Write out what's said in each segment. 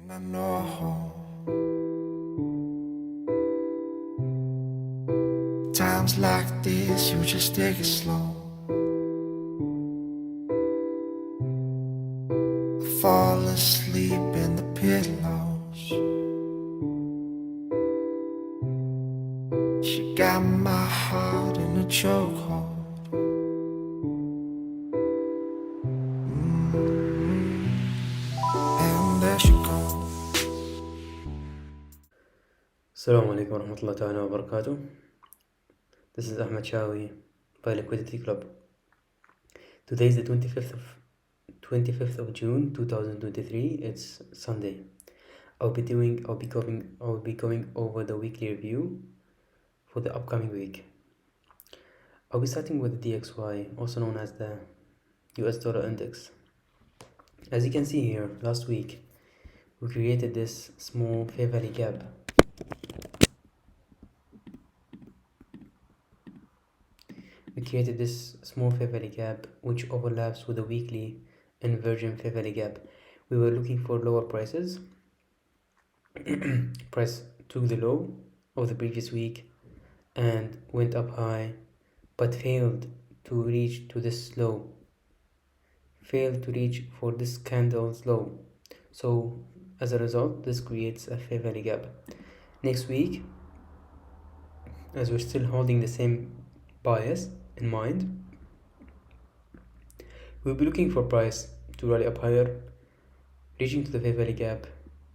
I know times like this, you just take it slow. I fall asleep in the pillows. She got my heart in a chokehold. And there she goes. السلام عليكم ورحمة الله تعالى وبركاته. This is Ahmed Shawi by Liquidity Club. Today is the 25th of June 2023. It's Sunday. I'll be going over the weekly review for the upcoming week. I'll be starting with the DXY, also known as the US dollar index. As you can see here, last week we created this small fair value gap. We created this small fair value gap which overlaps with the weekly inversion fair value gap. We were looking for lower prices. Price took the low of the previous week and went up high, but failed to reach to this low. Failed to reach for this candle's low. So as a result, this creates a fair value gap. Next week, as we're still holding the same bias in mind, we'll be looking for price to rally up higher, reaching to the fair value gap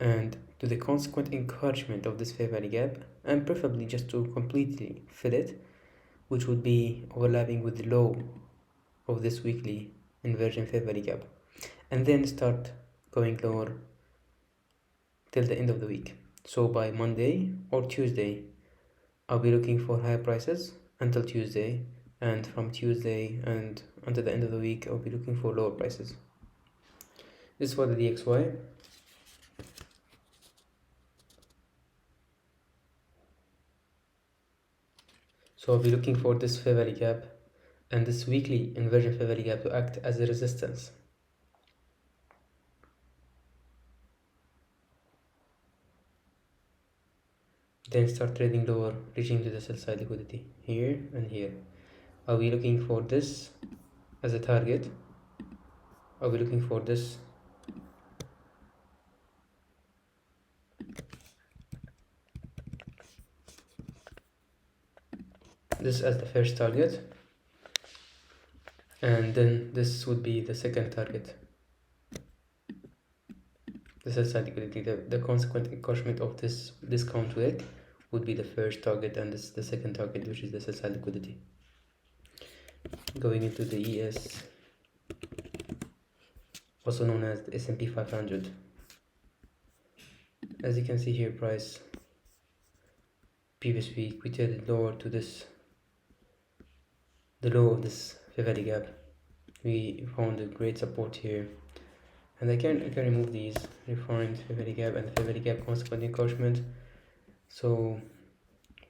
and to the consequent encouragement of this fair value gap, and preferably just to completely fill it, which would be overlapping with the low of this weekly inversion fair value gap, and then start going lower till the end of the week. So by Monday or Tuesday, I'll be looking for higher prices until Tuesday, and from Tuesday and until the end of the week, I'll be looking for lower prices. This is for the DXY. So I'll be looking for this fair value gap and this weekly inversion fair value gap to act as a resistance. Then start trading lower, reaching to the sell side liquidity here and here. I'll be looking for this as a target. I'll be looking for this as the first target, and then this would be the second target. The sell side liquidity, the consequent encouragement of this discount wick would be the first target, and this is the second target, which is the sell side liquidity. Going into the ES, also known as the S&P 500. As you can see here, price previous week we traded lower to this, the low of this fair value gap. We found a great support here, and I can remove these refined fair value gap and the fair value gap consequent encouragement. So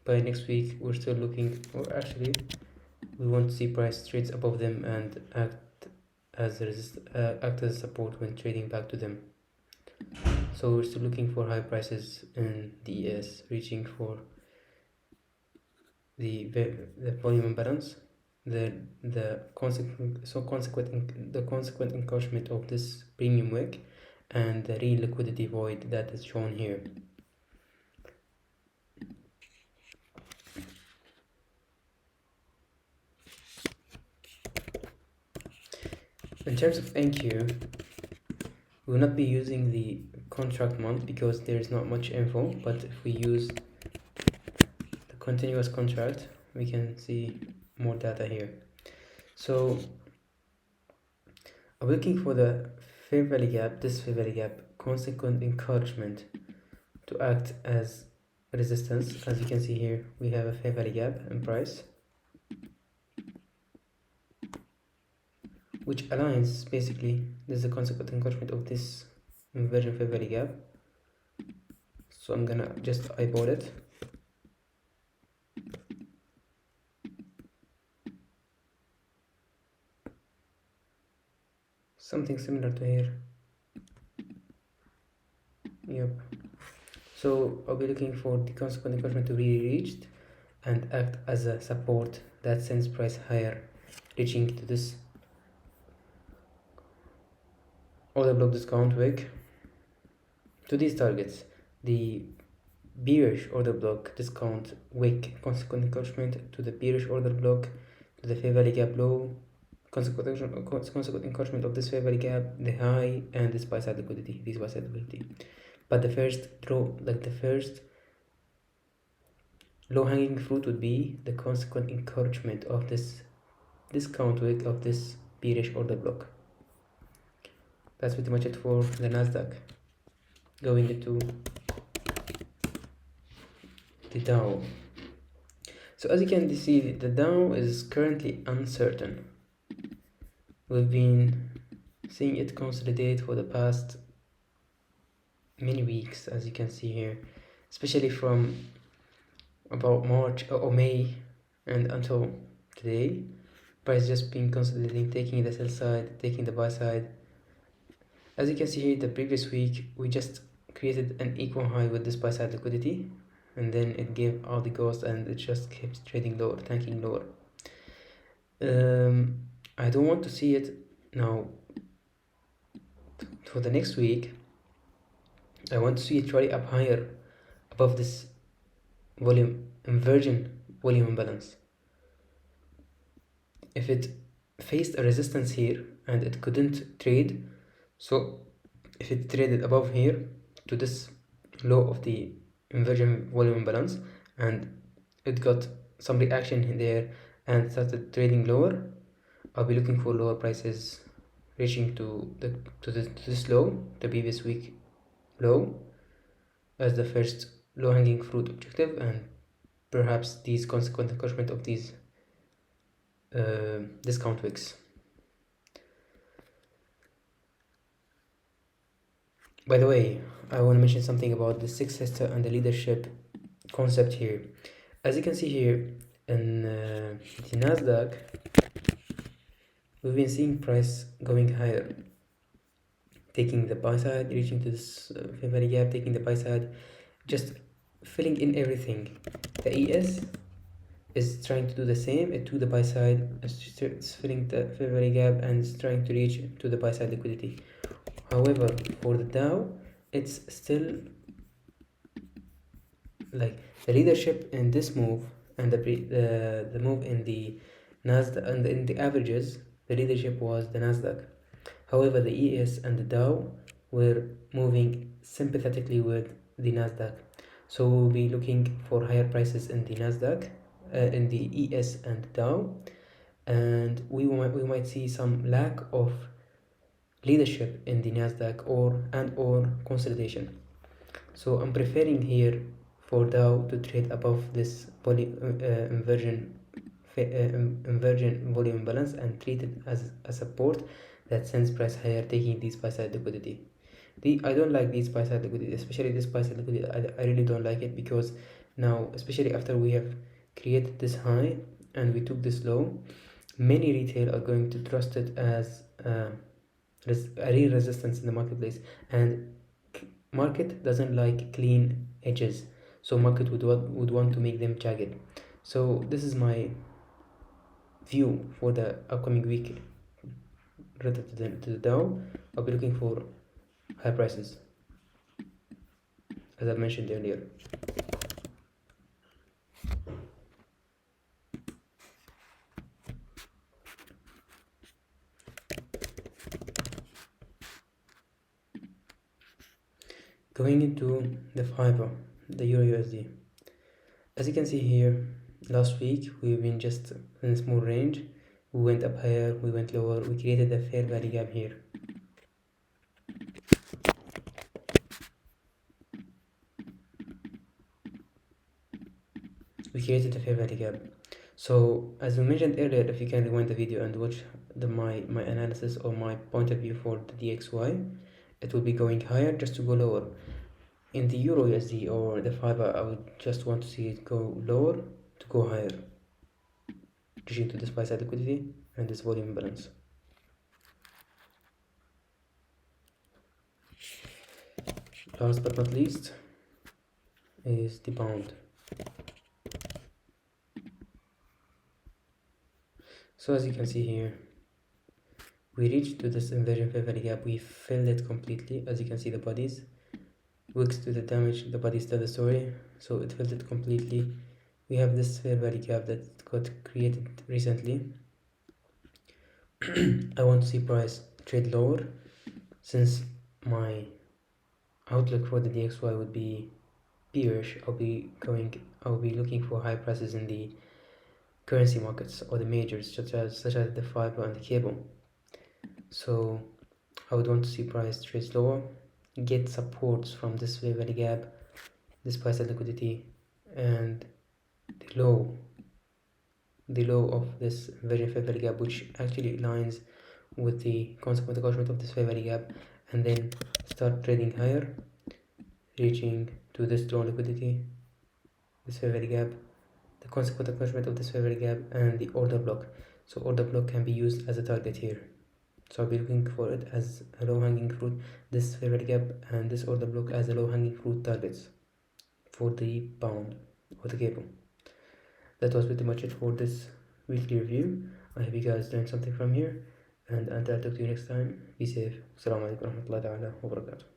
by next week we're still looking, or actually we want to see price trades above them and act as a support when trading back to them. So we're still looking for high prices in the ES, reaching for the volume imbalance, the consequent encouragement of this premium wick, and the real liquidity void that is shown here. In terms of NQ, we will not be using the contract month because there is not much info, but if we use the continuous contract, we can see more data here. So I'm looking for the fair value gap, this fair value gap, consequent encouragement to act as resistance. As you can see here, we have a fair value gap in price, which aligns basically. This is a consequent encouragement of this inversion fair value gap. So I'm gonna just eyeball it. Something similar to here. Yep. So I'll be looking for the consequent encouragement to be reached and act as a support that sends price higher, reaching to this order block discount wick. To these targets, the bearish order block discount wick consequent encouragement to the bearish order block to the fair value gap low, consequent encouragement of this fair value gap, the high, and this buy side liquidity, this buy side liquidity. But the first low hanging fruit would be the consequent encouragement of this discount wick of this bearish order block. That's pretty much it for the Nasdaq. Going into the Dow. So as you can see, the Dow is currently uncertain. We've been seeing it consolidate for the past many weeks, as you can see here, especially from about March or May and until today. Price just been consolidating, taking the sell side, taking the buy side. As you can see here, the previous week we just created an equal high with this buy side liquidity, and then it gave all the ghost and it just keeps trading lower, tanking lower. I don't want to see it now. For the next week, I want to see it rally up higher above this inversion volume imbalance. If it faced a resistance here and it couldn't trade, so if it traded above here to this low of the inversion volume imbalance and it got some reaction in there and started trading lower, I'll be looking for lower prices reaching to this low, the previous week low, as the first low hanging fruit objective, and perhaps these consequent encouragement of these discount wicks. By the way, I want to mention something about the six sister and the leadership concept here. As you can see here in the Nasdaq, we've been seeing price going higher, taking the buy side, reaching to this fair value gap, taking the buy side, just filling in everything. The ES is trying to do the same. It to the buy side, it's filling the fair value gap and it's trying to reach to the buy side liquidity. However, for the Dow, it's still like the leadership in this move and the move in the Nasdaq and in the averages. The leadership was the Nasdaq. However, the ES and the Dow were moving sympathetically with the Nasdaq. So we'll be looking for higher prices in the Nasdaq, in the ES and the Dow, and we might see some lack of leadership in the Nasdaq or consolidation. So I'm preferring here for Dow to trade above this inversion volume imbalance and treat it as a support that sends price higher, taking these buy side liquidity. I don't like these buy side liquidity, especially this buy side liquidity. I really don't like it, because now, especially after we have created this high and we took this low, many retail are going to trust it as a real resistance in the marketplace, and market doesn't like clean edges, so market would want to make them jagged. So this is my view for the upcoming week. Relative to the Dow, I'll be looking for high prices, as I mentioned earlier. Going into the fiber, the Euro USD. As you can see here, last week we've been just in a small range. We went up higher, we went lower, we created a fair value gap here. We created a fair value gap. So as we mentioned earlier, if you can rewind the video and watch my analysis or my point of view for the DXY, it will be going higher just to go lower. In the Euro USD or the fiber, I would just want to see it go lower to go higher, reaching to this buy side liquidity and this volume imbalance. Last but not least is the bound. So as you can see here, we reached to this inversion fair value gap, we filled it completely. As you can see, the bodies, wicks to the damage, the bodies tell the story, so it filled it completely. We have this fair value gap that got created recently. I want to see price trade lower, since my outlook for the DXY would be bearish. I'll be looking for high prices in the currency markets or the majors, such as the fiber and the cable. So I would want to see price trades lower, get supports from this fair value gap, this price at liquidity, and the low of this very fair value gap, which actually aligns with the consequent encroachment of this fair value gap, and then start trading higher, reaching to this strong liquidity, this fair value gap, the consequent encroachment of this fair value gap, and the order block. So order block can be used as a target here. So I'll be looking for it as a low hanging fruit, this fair value gap and this order block as a low hanging fruit targets for the pound or the cable. That was pretty much it for this weekly review. I hope you guys learned something from here, and until I talk to you next time, be safe. Assalamu alaikum warahmatullahi wabarakatuh.